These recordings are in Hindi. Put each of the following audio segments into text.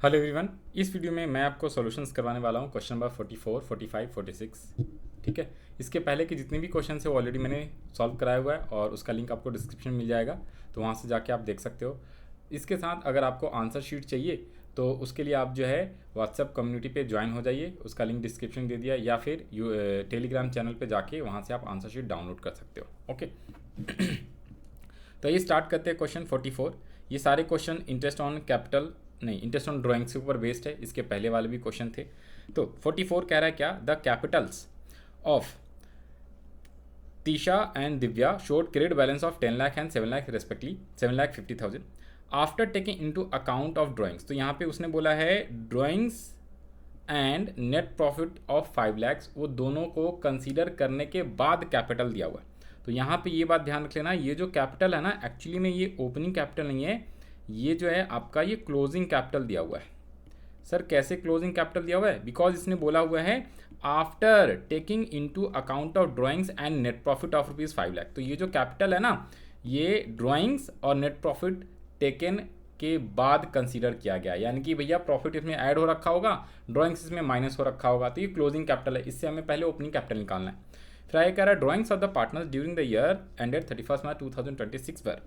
हेलो एवरीवन, इस वीडियो में मैं आपको सॉल्यूशंस करवाने वाला हूँ क्वेश्चन नंबर 44, 45, 46। ठीक है। इसके पहले के जितने भी क्वेश्चन है वो ऑलरेडी मैंने सॉल्व कराया हुआ है और उसका लिंक आपको डिस्क्रिप्शन में मिल जाएगा, तो वहाँ से जाके आप देख सकते हो। इसके साथ अगर आपको आंसर शीट चाहिए तो उसके लिए आप जो है व्हाट्सएप कम्युनिटी पे ज्वाइन हो जाइए, उसका लिंक डिस्क्रिप्शन दे दिया, या फिर टेलीग्राम चैनल पे जाके वहाँ से आप आंसर शीट डाउनलोड कर सकते हो। ओके। तो ये स्टार्ट करते हैं क्वेश्चन 44। ये सारे क्वेश्चन इंटरेस्ट ऑन कैपिटल नहीं, इंटरेस्ट ऑन ड्राइंग्स के ऊपर बेस्ड है। इसके पहले वाले भी क्वेश्चन थे। तो 44 कह रहा है क्या, the Capitals of Tisha and Divya showed credit balance of 10 lakh and 7 lakh respectively 7,50,000 after taking into account of drawings. तो यहाँ पे उसने बोला है drawings and net profit of 5 lakhs, वो दोनों को कंसीडर करने के बाद कैपिटल दिया हुआ है। तो यहाँ पे ये बात ध्यान रख लेना, ये जो कैपिटल है ना, एक्चुअली में ये ओपनिंग कैपिटल नहीं है, ये जो है आपका ये क्लोजिंग कैपिटल दिया हुआ है। सर कैसे क्लोजिंग कैपिटल दिया हुआ है? बिकॉज इसने बोला हुआ है after taking into account of drawings and net profit of ₹5 lakh. तो ये जो कैपिटल है ना, ये ड्राइंग्स और नेट प्रॉफिट टेकन के बाद कंसीडर किया गया, यानी कि भैया प्रॉफिट इसमें ऐड हो रखा होगा, ड्राइंग्स इसमें माइनस हो रखा होगा, तो ये क्लोजिंग कैपिटल है। इससे हमें पहले ओपनिंग कैपिटल निकालना है। फिर आगे कह रहा है drawings of the partners during the year ended 31 March 2026 पर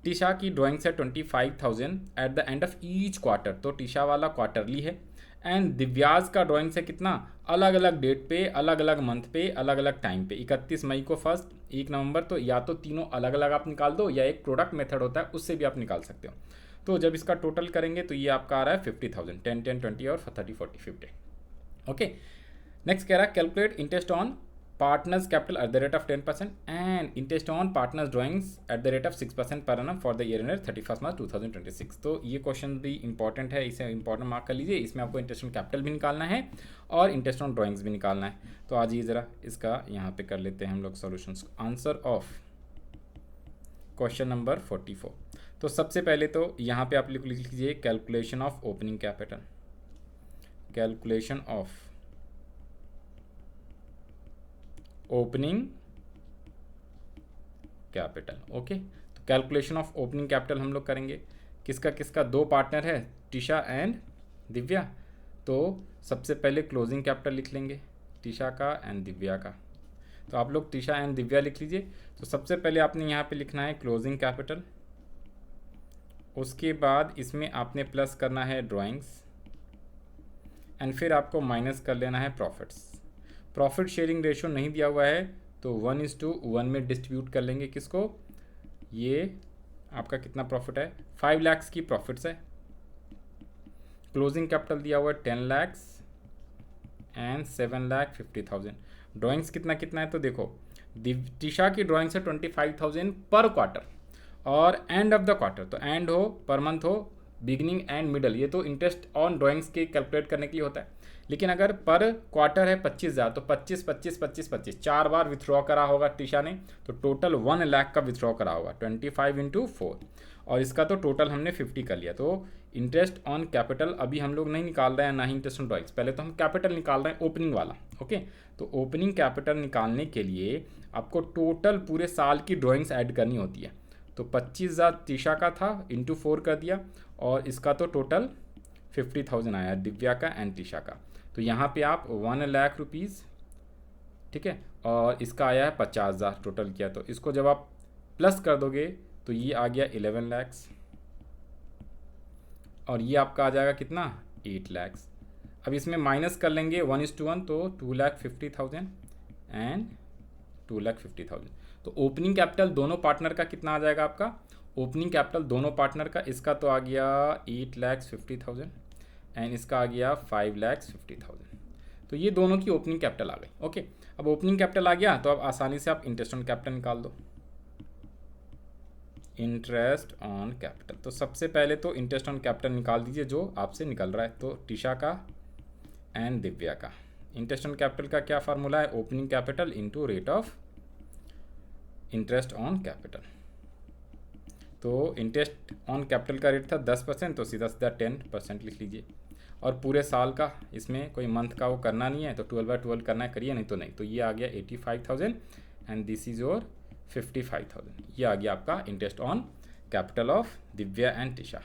टीशा की ड्राइंग्स है 25,000 at the end of each quarter. तो टीशा वाला क्वार्टरली है। एंड दिव्याज का ड्राइंग्स है कितना, अलग अलग डेट पे, अलग अलग मंथ पे, अलग अलग टाइम पे, 31 मई को फर्स्ट, 1 नवंबर। तो या तो तीनों अलग अलग आप निकाल दो, या एक प्रोडक्ट मेथड होता है उससे भी आप निकाल सकते हो। तो जब इसका टोटल करेंगे तो ये आपका आ रहा है 50,000, 10, 10, 20 और 30, 40, 50। ओके। नेक्स्ट कह रहा है calculate interest on partners capital at the rate of 10% and interest on partners drawings at the rate of 6% per annum for the year ended 31 March 2026। तो ये क्वेश्चन भी इंपॉर्टेंट है, इसे इंपॉर्टेंट मार्क कर लीजिए। इसमें आपको इंटरेस्ट ऑन कैपिटल भी निकालना है और इंटरेस्ट ऑन ड्राइंग्स भी निकालना है। तो आज ये ज़रा इसका यहाँ पे कर लेते हैं हम लोग solutions. Answer of question number 44। तो सबसे पहले तो यहाँ पे आप लिख लीजिए calculation of opening capital, calculation of opening capital. Okay. तो कैलकुलेशन ऑफ ओपनिंग कैपिटल हम लोग करेंगे। किसका किसका, दो पार्टनर है टीशा एंड दिव्या। तो सबसे पहले क्लोजिंग कैपिटल लिख लेंगे टीशा का एंड दिव्या का। तो आप लोग टीशा एंड दिव्या लिख लीजिए। तो सबसे पहले आपने यहाँ पे लिखना है क्लोजिंग कैपिटल, उसके बाद इसमें आपने प्लस करना है ड्राइंग्स, एंड फिर आपको माइनस कर लेना है प्रॉफिट्स। प्रॉफिट शेयरिंग रेशियो नहीं दिया हुआ है तो 1:1 में डिस्ट्रीब्यूट कर लेंगे किसको, ये आपका कितना प्रॉफिट है, 5 लाख्स की प्रॉफिट्स है। क्लोजिंग कैपिटल दिया हुआ है 10 लाख्स एंड 7,50,000। ड्राइंग्स कितना कितना है तो देखो, टीशा की ड्राइंग्स है 25,000 पर क्वार्टर और एंड ऑफ द क्वार्टर, तो एंड हो, पर मंथ हो, बिगिनिंग एंड मिडल, ये तो इंटरेस्ट ऑन ड्राइंग्स के कैलकुलेट करने के लिए होता है। लेकिन अगर पर क्वार्टर है 25,000 तो 25, 25, 25, 25 4 बार विथड्रॉ करा होगा टीशा ने, तो टोटल 1 लाख का विथड्रॉ करा होगा 25 इंटू 4, और इसका तो टोटल हमने 50 कर लिया। तो इंटरेस्ट ऑन कैपिटल अभी हम लोग नहीं निकाल रहे हैं, ना ही इंटरेस्ट ऑन ड्राइंग्स, पहले तो हम कैपिटल निकाल रहे हैं ओपनिंग वाला। ओके। तो ओपनिंग कैपिटल निकालने के लिए आपको टोटल पूरे साल की ड्राइंग्स ऐड करनी होती है। तो 25,000 टीशा का था, इंटू 4 कर दिया, और इसका तो टोटल 50,000 आया दिव्या का एंड टीशा का। तो यहाँ पे आप 1 लाख रुपीज़, ठीक है, और इसका आया है 50,000 टोटल किया। तो इसको जब आप प्लस कर दोगे तो ये आ गया 11 लैक्स, और ये आपका आ जाएगा कितना, 8 लैक्स। अब इसमें माइनस कर लेंगे 1:1, तो 2,50,000 एंड 2,50,000। तो ओपनिंग कैपिटल दोनों पार्टनर का कितना आ जाएगा आपका, ओपनिंग कैपिटल दोनों पार्टनर का, इसका तो आ गया 8,50,000 एंड इसका आ गया 5,50,000। तो ये दोनों की ओपनिंग कैपिटल आ गई। ओके। अब ओपनिंग कैपिटल आ गया तो अब आसानी से आप इंटरेस्ट ऑन कैपिटल निकाल दो। इंटरेस्ट ऑन कैपिटल, तो सबसे पहले तो इंटरेस्ट ऑन कैपिटल निकाल दीजिए जो आपसे निकल रहा है। तो टीशा का एंड दिव्या का इंटरेस्ट ऑन कैपिटल का क्या फार्मूला है, opening capital into rate of interest on capital. तो इंटरेस्ट ऑन कैपिटल का रेट था 10%, तो सीधा सीधा 10% लिख लीजिए। और पूरे साल का, इसमें कोई मंथ का वो करना नहीं है, तो 12/12 करना है, करिए, नहीं तो नहीं। तो ये आ गया 85,000 एंड दिस इज योर 55,000। ये आ गया आपका interest on capital of Divya and Trisha.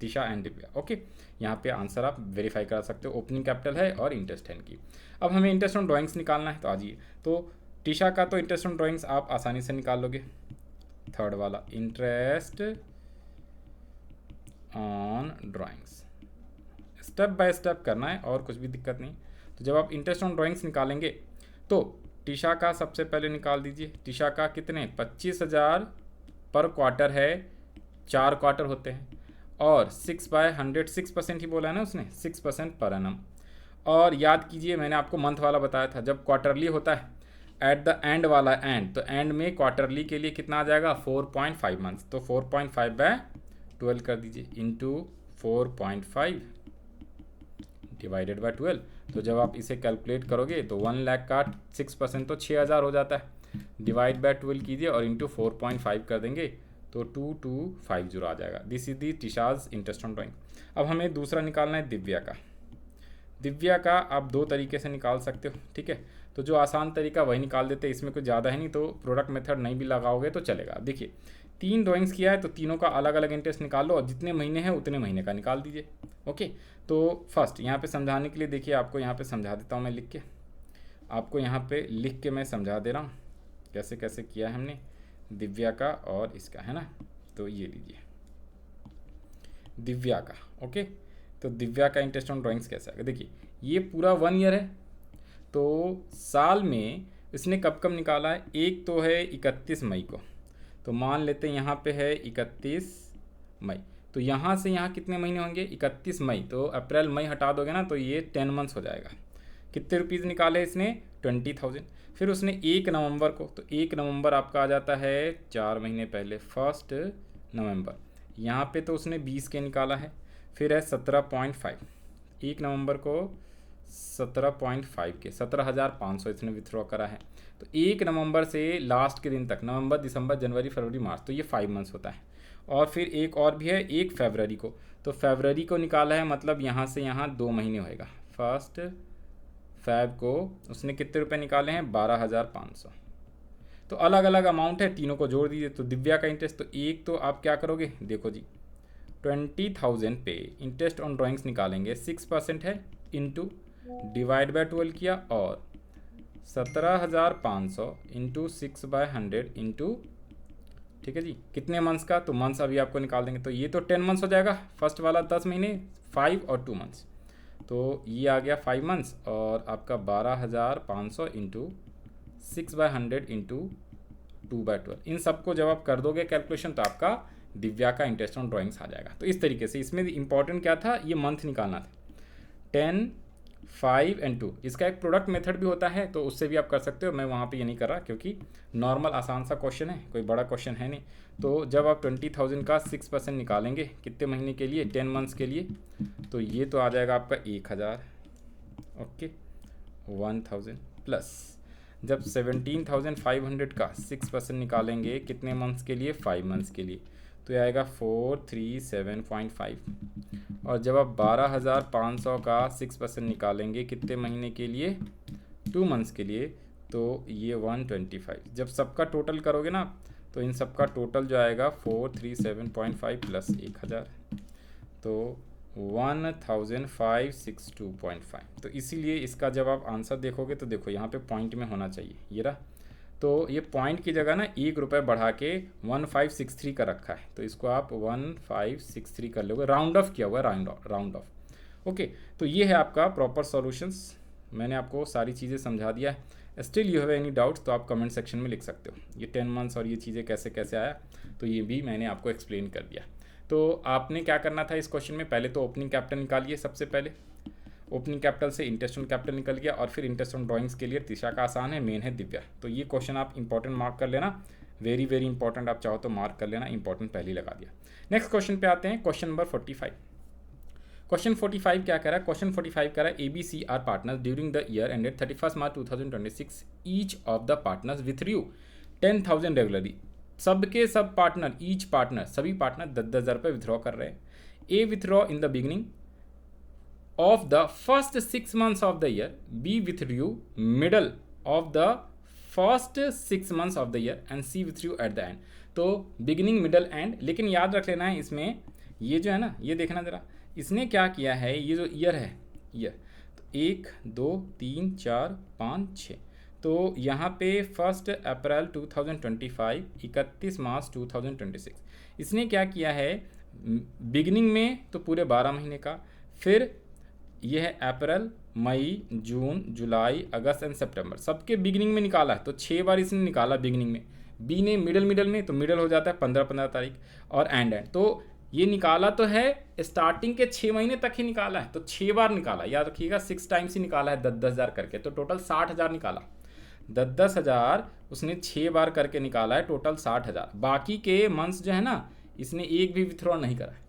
Tisha and Divya. Okay, यहाँ पे आंसर आप वेरीफाई करा सकते हो। ओपनिंग कैपिटल है और इंटरेस्ट है इनकी। अब हमें इंटरेस्ट ऑन ड्राइंग्स निकालना है, तो आजिए, तो टिशा का तो इंटरेस्ट ऑन ड्राइंग्स आप आसानी से निकाल लोगे। थर्ड वाला interest on drawings, step by step करना है और कुछ भी दिक्कत नहीं। तो जब आप इंटरेस्ट ऑन ड्राइंग्स निकालेंगे तो टिशा का सबसे पहले निकाल दीजिए। टिशा का कितने 25,000 पर क्वार्टर है, 4 क्वार्टर होते हैं, और 6/100 6% ही बोला है ना उसने, 6% पर एनम। और याद कीजिए मैंने आपको मंथ वाला बताया था, जब क्वार्टरली होता है एट द एंड वाला एंड, तो एंड में क्वार्टरली के लिए कितना आ जाएगा 4.5 मंथ्स। तो 4.5/12 कर दीजिए इंटू 4.5 डिवाइडेड बाय 12। तो जब आप इसे कैलकुलेट करोगे तो 1 लाख का 6% तो 6,000 हो जाता है। डिवाइड बाय 12 कीजिए और इंटू 4.5 कर देंगे तो 2250 आ जाएगा। This is the Tisha's interest on drawing. अब हमें दूसरा निकालना है दिव्या का। दिव्या का आप 2 तरीके से निकाल सकते हो, ठीक है। तो जो आसान तरीका वही निकाल देते हैं, इसमें कुछ ज़्यादा है नहीं, तो प्रोडक्ट मेथड नहीं भी लगाओगे तो चलेगा। देखिए 3 ड्राइंग्स किया है तो तीनों का अलग अलग इंटरेस्ट निकाल लो और जितने महीने हैं उतने महीने का निकाल दीजिए। ओके, तो फर्स्ट यहाँ पे समझाने के लिए देखिए आपको यहाँ पे समझा देता हूँ मैं लिख के, आपको यहाँ पे लिख के मैं समझा दे रहा हूँ कैसे कैसे किया है हमने दिव्या का और इसका, है ना। तो ये लीजिए दिव्या का। ओके, तो दिव्या का इंटरेस्ट ऑन ड्राइंग्स कैसा है, देखिए ये पूरा 1 ईयर है, तो साल में इसने कब कब निकाला है, एक तो है 31 मई को, तो मान लेते हैं यहाँ पे है 31 मई, तो यहाँ से यहाँ कितने महीने होंगे 31 मई, तो अप्रैल मई हटा दोगे ना तो ये 10 मंथ्स हो जाएगा। कितने रुपीज़ निकाले इसने 20,000। फिर उसने 1 नवंबर को, तो 1 नवंबर आपका आ जाता है 4 महीने पहले, 1 नवंबर। यहाँ पे तो उसने 20 के निकाला है। फिर है 17.5, 1 नवंबर को 17.5 के 17,500 इसने विथड्रॉ करा है। तो 1 नवंबर से लास्ट के दिन तक, नवंबर दिसंबर जनवरी फरवरी मार्च, तो ये 5 मंथ्स होता है। और फिर एक और भी है 1 फरवरी को, तो फरवरी को निकाला है, मतलब यहाँ से यहाँ 2 महीने होएगा। 1 फैब को उसने कितने रुपए निकाले हैं 12,500। तो अलग अलग अमाउंट है, तीनों को जोड़ दीजिए। तो दिव्या का इंटरेस्ट, तो एक तो आप क्या करोगे, देखो जी 20,000 पे इंटरेस्ट ऑन ड्राइंग्स निकालेंगे, 6% है, इंटू डिवाइड बाय 12 किया, और 17,500 इंटू 6/100 इंटू, ठीक है जी, कितने मंथ्स का, तो मंथ्स अभी आपको निकाल देंगे। तो ये तो 10 मंथ्स हो जाएगा, फर्स्ट वाला 10 महीने, 5 और 2 मंथ्स, तो ये आ गया 5 मंथ्स, और आपका 12,500 इंटू 6/100 इंटू 2/12। इन सबको जब आप कर दोगे कैलकुलेशन तो आपका दिव्या का इंटरेस्ट ऑन ड्राइंग्स आ जाएगा। तो इस तरीके से इसमें इंपॉर्टेंट क्या था, ये मंथ निकालना था। 10, 5 एंड 2, इसका एक प्रोडक्ट मेथड भी होता है, तो उससे भी आप कर सकते हो। मैं वहाँ पे ये नहीं कर रहा क्योंकि नॉर्मल आसान सा क्वेश्चन है, कोई बड़ा क्वेश्चन है नहीं। तो जब आप 20,000 का 6% निकालेंगे कितने महीने के लिए, 10 मंथ्स के लिए, तो ये तो आ जाएगा आपका 1,000। ओके, 1,000 प्लस जब 17,500 का 6% निकालेंगे कितने मंथ्स के लिए, 5 मंथ्स के लिए, तो ये आएगा 437.5। और जब आप 12,500 का 6% निकालेंगे कितने महीने के लिए, 2 मंथ्स के लिए, तो ये 125। जब सबका टोटल करोगे ना तो इन सबका टोटल जो आएगा 437.5 प्लस 1,000, तो 1,562.5। तो इसीलिए इसका जब आप आंसर देखोगे तो देखो यहाँ पे पॉइंट में होना चाहिए, ये रहा। तो ये पॉइंट की जगह ना 1 रुपये बढ़ा के 1563 का रखा है, तो इसको आप 1563 कर लोगे, राउंड ऑफ किया हुआ है, राउंड ऑफ। ओके, तो ये है आपका प्रॉपर सॉल्यूशंस। मैंने आपको सारी चीज़ें समझा दिया है। Still you have any doubts तो आप कमेंट सेक्शन में लिख सकते हो। ये 10 मंथ्स और ये चीज़ें कैसे कैसे आया, तो ये भी मैंने आपको एक्सप्लेन कर दिया। तो आपने क्या करना था इस क्वेश्चन में, पहले तो ओपनिंग कैपिटल निकालिए। सबसे पहले ओपनिंग कैपिटल से इंटरेस्ट ऑन कैपिटल निकल गया, और फिर इंटरेस्ट ऑन ड्राइंग्स के लिए तीसरा का आसान है, मेन है दिव्या। तो ये क्वेश्चन आप इंपॉर्टेंट मार्क कर लेना, वेरी वेरी इंपॉर्टेंट, आप चाहो तो मार्क कर लेना, इंपॉर्टेंट पहले ही लगा दिया। नेक्स्ट क्वेश्चन पे आते हैं, क्वेश्चन नंबर 45। क्वेश्चन 45 क्या कह रहा है, क्वेश्चन 45 कह रहा है ABC are partners during the year ended 31 March 2026, each of the partners withdrew 10,000 रेगुलरली। सबके सब पार्टनर, ईच पार्टनर, सभी पार्टनर 10,000 रुपये विथड्रॉ कर रहे हैं। A withdraw in the beginning of the first 6 months of the year, B withdrew middle of the first 6 months of the year and C withdrew at the end। तो बिगिनिंग, मिडल, एंड, लेकिन याद रख लेना है इसमें ये जो है ना, ये देखना ज़रा, इसने क्या किया है, ये जो ईयर है, ईयर तो 1 2 3 4 5 6, तो यहाँ पे 1 अप्रैल 2025, 31 मार्च 2026, इसने क्या किया है, बिगिनिंग में तो पूरे 12 महीने का, फिर ये है अप्रैल, मई, जून, जुलाई, अगस्त एंड सितंबर, सबके बिगिनिंग में निकाला है, तो 6 बार इसने निकाला बिगिनिंग में, बी ने मिडल में, तो मिडल हो जाता है 15 तारीख, और एंड, तो ये निकाला तो है स्टार्टिंग के 6 महीने तक ही निकाला है, तो 6 बार निकाला, याद रखिएगा 6 टाइम्स ही निकाला है 10-10 हज़ार करके, तो टोटल 60,000 निकाला, 10-10 हज़ार उसने 6 बार करके निकाला है, टोटल 60,000। बाकी के मंथ्स जो है ना, इसने एक भी विथड्रॉ नहीं करा है।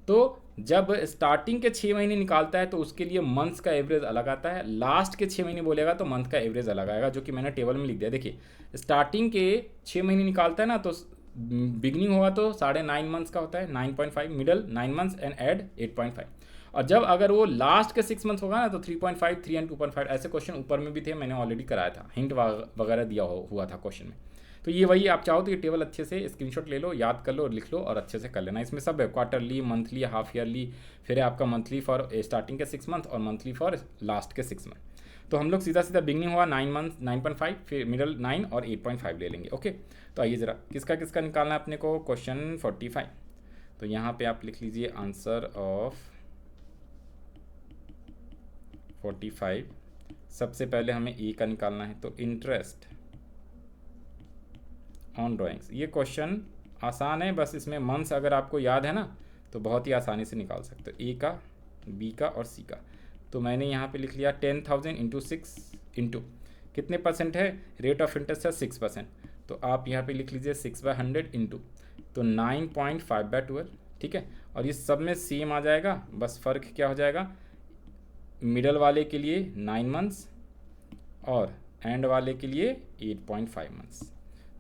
तो जब स्टार्टिंग के 6 महीने निकालता है तो उसके लिए मंथ्स का एवरेज अलग आता है, लास्ट के 6 महीने बोलेगा तो मंथ का एवरेज अलग आएगा, जो कि मैंने टेबल में लिख दिया। देखिए स्टार्टिंग के 6 महीने निकालता है ना, तो बिगनिंग होगा तो 9.5 मंथ्स का होता है, 9.5, मिडल 9 मंथ्स एंड एड 8.5, और जब अगर वो लास्ट के 6 मंथ्स होगा ना तो 3.5, 3 एंड 2.5, ऐसे क्वेश्चन ऊपर में भी थे, मैंने ऑलरेडी कराया था, हिंट वगैरह दिया हुआ था क्वेश्चन में। तो ये वही, आप चाहो तो ये टेबल अच्छे से स्क्रीनशॉट ले लो, याद कर लो और लिख लो और अच्छे से कर लेना। इसमें सब है, क्वार्टरली, मंथली, हाफ ईयरली, फिर है आपका मंथली फॉर स्टार्टिंग के 6 मंथ और मंथली फॉर लास्ट के 6 मंथ। तो हम लोग सीधा बिगनिंग हुआ 9 मंथ 9.5, फिर मिडल 9 और 8.5 ले लेंगे। ओके, तो आइए ज़रा किसका किसका निकालना है अपने को, क्वेश्चन 45। तो यहाँ पे आप लिख लीजिए आंसर ऑफ 45। सबसे पहले हमें ए का निकालना है, तो इंटरेस्ट ऑन ड्राइंग्स। ये क्वेश्चन आसान है, बस इसमें मंथ्स अगर आपको याद है ना तो बहुत ही आसानी से निकाल सकते हो, ए का, बी का और सी का। तो मैंने यहाँ पे लिख लिया 10,000 इंटू 6 इंटू कितने परसेंट है, रेट ऑफ इंटरेस्ट है 6%, तो आप यहाँ पे लिख लीजिए 6/100 इंटू, तो 9.5/12, ठीक है। और ये सब में सेम आ जाएगा, बस फ़र्क क्या हो जाएगा, मिडल वाले के लिए 9 मंथ्स और एंड वाले के लिए 8.5 मंथ्स।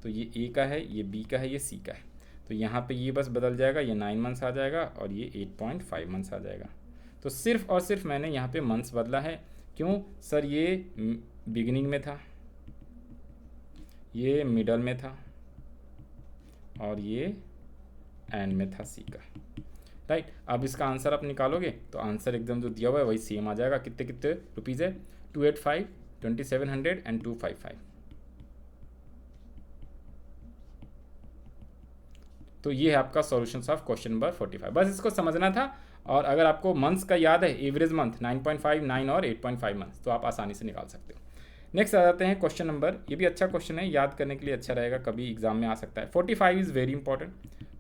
तो ये ए का है, ये बी का है, ये सी का है, तो यहाँ पे ये बस बदल जाएगा, ये 9 मंथ्स आ जाएगा और ये 8.5 मंथ्स आ जाएगा। तो सिर्फ और सिर्फ मैंने यहाँ पे मंथ्स बदला है, क्यों सर, ये बिगिनिंग में था, ये मिडल में था और ये एंड में था सी का, राइट। अब इसका आंसर आप निकालोगे तो आंसर एकदम जो दिया हुआ है वही सेम आ जाएगा। कितने कितने रुपीज़ है, 285, 2700 एंड 255। तो ये है आपका सॉल्यूशंस ऑफ क्वेश्चन नंबर 45। बस इसको समझना था, और अगर आपको मंथ्स का याद है, एवरेज मंथ 9.5, 9 और 8.5 मंथ्स, तो आप आसानी से निकाल सकते हो। नेक्स्ट आ जाते हैं क्वेश्चन नंबर, ये भी अच्छा क्वेश्चन है, याद करने के लिए अच्छा रहेगा, कभी एग्जाम में आ सकता है। 45 is very important,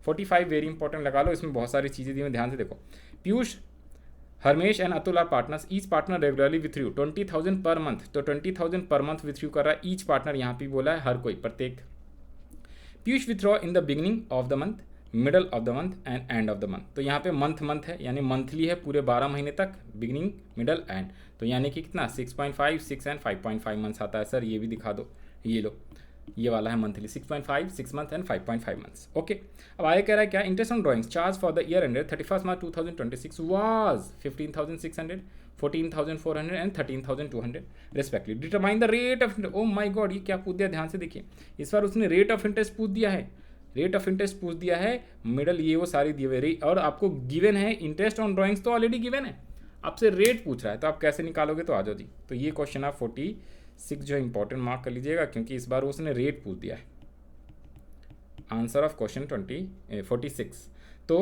45 very important लगा लो, इसमें बहुत सारी चीज़ें दी हैं, ध्यान से देखो। Piyush, Harmesh and Atul are partners, each partner regularly with you 20,000 per month, तो 20,000 पर मंथ विथ यू कर रहा है ईच पार्टनर, यहाँ पे बोला है हर कोई, प्रत्येक। Piyush withdraw in the beginning of the month, middle of the month and end of the month, तो यहाँ पे मंथ है, यानी मंथली है पूरे 12 महीने तक, बिगिनिंग, मिडल, एंड, तो यानी कि कितना 6.5, 6 एंड 5.5 मंथ्स आता है। सर ये भी दिखा दो, ये लो, ये वाला है monthly 6.5, 6 month and 5.5 months. Okay, अब आगे कह रहा है क्या, interest on drawings charge for the year ended 31 March 2026 was 15,600, 14,400 and 13,200 respectively. Determine the rate of, oh my God, ये क्या पूछ दिया, ध्यान से देखिए, इस बार उसने रेट ऑफ इंटरेस्ट पूछ दिया है, रेट ऑफ इंटरेस्ट पूछ दिया है, मिडल ये वो सारी दिए हुए, और आपको गिवन है इंटरेस्ट ऑन ड्राइंग्स, तो ऑलरेडी गिवन है, आपसे रेट पूछ रहा है, तो आप कैसे निकालोगे, तो आ जाओ जी। तो ये क्वेश्चन आप 46 जो है इंपॉर्टेंट मार्क कर लीजिएगा, क्योंकि इस बार उसने रेट पूछ दिया है। Answer of question 46। तो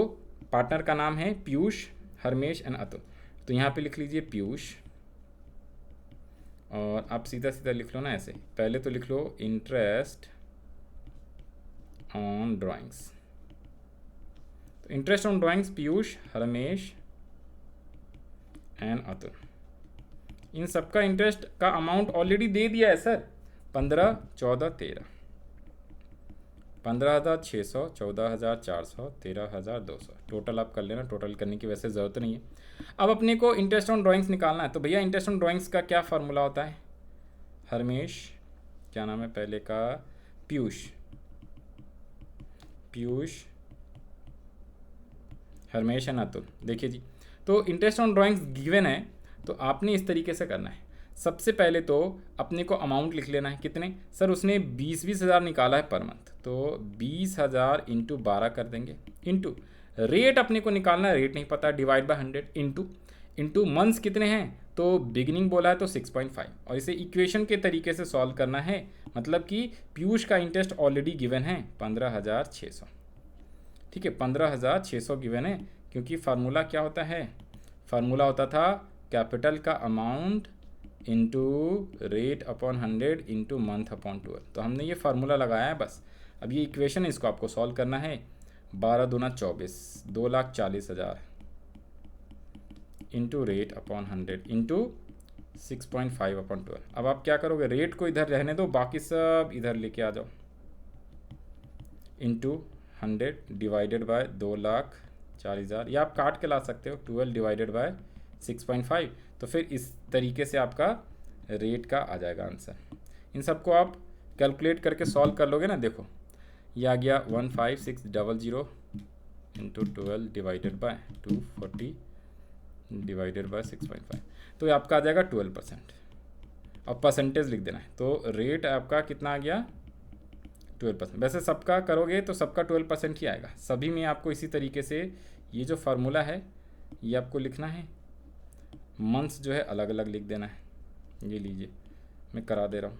पार्टनर का नाम है पीयूष, हरमेश एंड अतुल, तो यहाँ पे लिख लीजिए पीयूष, और आप सीधा सीधा लिख लो ना ऐसे, पहले तो लिख लो इंटरेस्ट ऑन ड्राइंग्स, तो interest on drawings Piyush, Harmesh and Atul, इन सबका इंटरेस्ट का अमाउंट ऑलरेडी दे दिया है सर, 15, 14, 13, 15,600, 14,400, 13,200, टोटल आप कर लेना, टोटल करने की वैसे ज़रूरत नहीं है। अब अपने को इंटरेस्ट ऑन ड्राइंग्स निकालना है, तो भैया इंटरेस्ट ऑन ड्राइंग्स का क्या फार्मूला होता है, हरमेश, क्या नाम है पहले का, पीयूष, हरमेश एंड अतुल। देखिए जी, तो इंटरेस्ट ऑन ड्राइंग्स गिवन है, तो आपने इस तरीके से करना है, सबसे पहले तो अपने को अमाउंट लिख लेना है, कितने सर, उसने 20,000 निकाला है पर मंथ, तो 20,000 इंटू 12 कर देंगे, इंटू रेट अपने को निकालना है, रेट नहीं पता, डिवाइड बाय 100 इंटू मंथ्स कितने हैं, तो बिगिनिंग बोला है तो 6.5, और इसे इक्वेशन के तरीके से सॉल्व करना है। मतलब कि पीयूष का इंटरेस्ट ऑलरेडी गिवन है 15,600, ठीक है, 15,600 गिवन है, क्योंकि फार्मूला क्या होता है, फार्मूला होता था कैपिटल का amount into rate upon 100 into month upon 12। तो हमने ये फार्मूला लगाया है बस। अब ये इक्वेशन है, इसको आपको सॉल्व करना है। 12 दूना 24, 2,40,000 into rate upon 100 into 6.5 upon 12। अब आप क्या करोगे, रेट को इधर रहने दो, बाकी सब इधर लेके आ जाओ, इंटू 100 डिवाइडेड बाय 2,40,000, या आप काट के ला सकते हो, 12 डिवाइडेड बाय 6.5। तो फिर इस तरीके से आपका रेट का आ जाएगा आंसर। इन सबको आप कैलकुलेट करके सॉल्व कर लोगे ना, देखो ये आ गया 15600 into 12 divided by 240 divided by 6.5, तो ये आपका आ जाएगा 12%। अब परसेंटेज लिख देना है, तो रेट आपका कितना आ गया 12%। वैसे सबका करोगे तो सबका 12% ही आएगा, सभी में आपको इसी तरीके से ये जो फार्मूला है ये आपको लिखना है। मंथ्स जो है अलग अलग लिख देना है, ये लीजिए मैं करा दे रहा हूँ,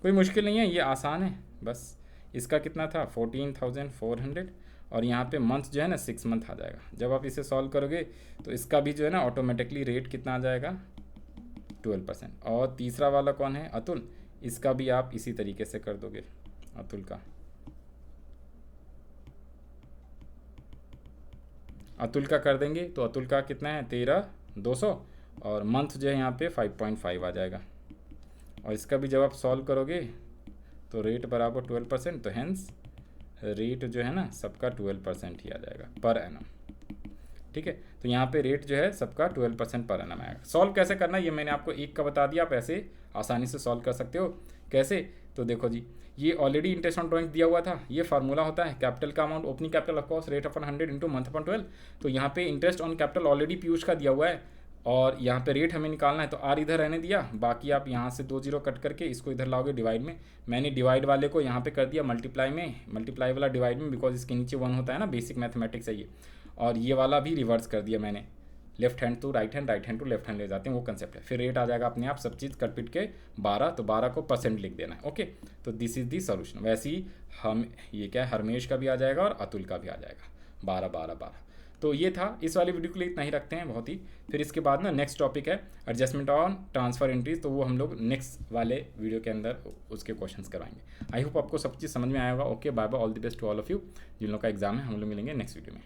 कोई मुश्किल नहीं है, ये आसान है। बस इसका कितना था 14,400, और यहाँ पे मंथ जो है ना 6 मंथ आ जाएगा। जब आप इसे सॉल्व करोगे तो इसका भी जो है ना ऑटोमेटिकली रेट कितना आ जाएगा 12%। और तीसरा वाला कौन है, अतुल, इसका भी आप इसी तरीके से कर दोगे। अतुल का कर देंगे तो अतुल का कितना है 13,200, और मंथ जो है यहाँ पे 5.5 आ जाएगा। और इसका भी जब आप सॉल्व करोगे तो रेट बराबर 12%, तो हेंस रेट जो है ना सबका 12% ही आ जाएगा पर एनम, ठीक है। तो यहाँ पे रेट जो है सबका 12% पर एनम आएगा। सॉल्व कैसे करना ये मैंने आपको एक का बता दिया, आप ऐसे आसानी से सॉल्व कर सकते हो। कैसे, तो देखो जी, ये ऑलरेडी इंटरेस्ट ऑन ड्राइंग दिया हुआ था, ये फार्मूला होता है कैपिटल का amount, opening capital of course, rate upon 100 into month upon 12। तो यहाँ पे interest on capital already Piyush का दिया हुआ है, और यहाँ पे रेट हमें निकालना है, तो आर इधर रहने दिया, बाकी आप यहाँ से 2 जीरो कट करके इसको इधर लाओगे डिवाइड में। मैंने डिवाइड वाले को यहाँ पे कर दिया मल्टीप्लाई में, मल्टीप्लाई वाला डिवाइड में, बिकॉज इसके नीचे 1 होता है ना, बेसिक मैथमेटिक्स है ये। और ये वाला भी रिवर्स कर दिया मैंने, left hand to right hand, right hand to left hand ले जाते हैं, वो कंसेप्ट है। फिर रेट आ जाएगा अपने आप, सब चीज़ कट पिट के 12, तो 12 को परसेंट लिख देना है। ओके, तो दिस इज दी सोल्यूशन। वैसे ही हम ये क्या है, हरमेश का भी आ जाएगा और अतुल का भी आ जाएगा 12 12 12। तो ये था, इस वाली वीडियो के लिए इतना ही रखते हैं बहुत ही। फिर इसके बाद ना नेक्स्ट टॉपिक है एडजस्टमेंट ऑन ट्रांसफर एंट्रीज, तो वो हम लोग नेक्स्ट वाले वीडियो के अंदर उसके क्वेश्चंस करवाएंगे। आई होप आपको सब चीज़ समझ में आया होगा। Okay, bye bye, all the best to all of you. जिन लोगों का एग्जाम है हम लोग मिलेंगे नेक्स्ट वीडियो में।